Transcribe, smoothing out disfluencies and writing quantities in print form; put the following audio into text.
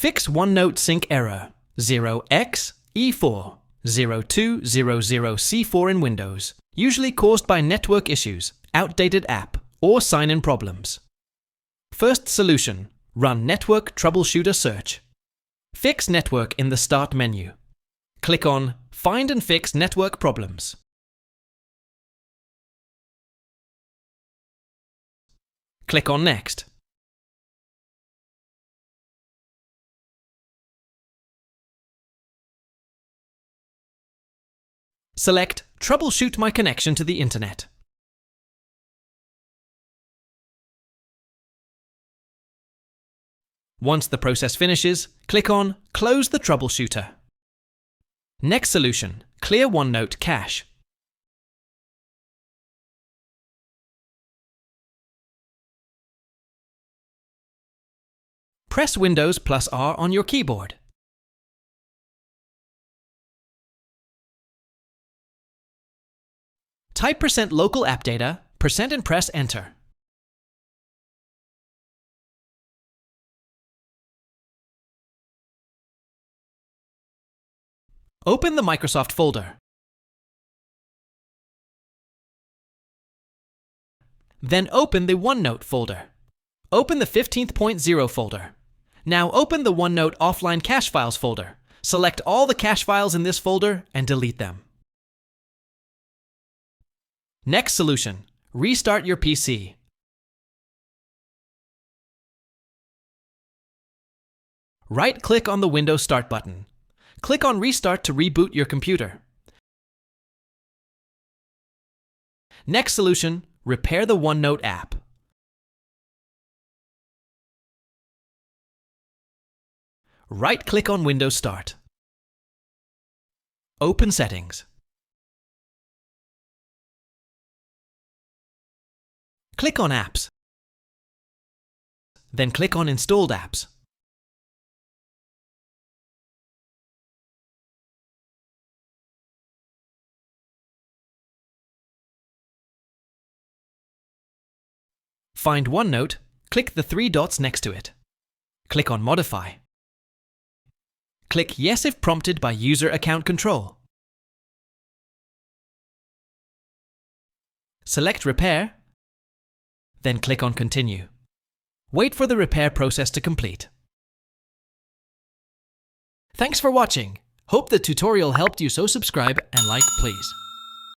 Fix OneNote sync error 0xE40200C4 in Windows, usually caused by network issues, outdated app, or sign-in problems. First solution, run Network Troubleshooter search. Fix network in the Start menu. Click on Find and Fix Network Problems. Click on Next. Select Troubleshoot my connection to the Internet. Once the process finishes, click on Close the troubleshooter. Next solution, clear OneNote cache. Press Windows +R on your keyboard. Type %local app data, % and press Enter. Open the Microsoft folder. Then open the OneNote folder. Open the 15.0 folder. Now open the OneNote offline cache files folder. Select all the cache files in this folder and delete them. Next solution, restart your PC. Right-click on the Windows Start button. Click on Restart to reboot your computer. Next solution, repair the OneNote app. Right-click on Windows Start. Open Settings. Click on Apps. Then click on Installed Apps. Find OneNote, click the 3 dots next to it. Click on Modify. Click Yes if prompted by User Account Control. Select Repair, then click on Continue. Wait for the repair process to complete. Thanks for watching. Hope the tutorial helped you, so subscribe and like please.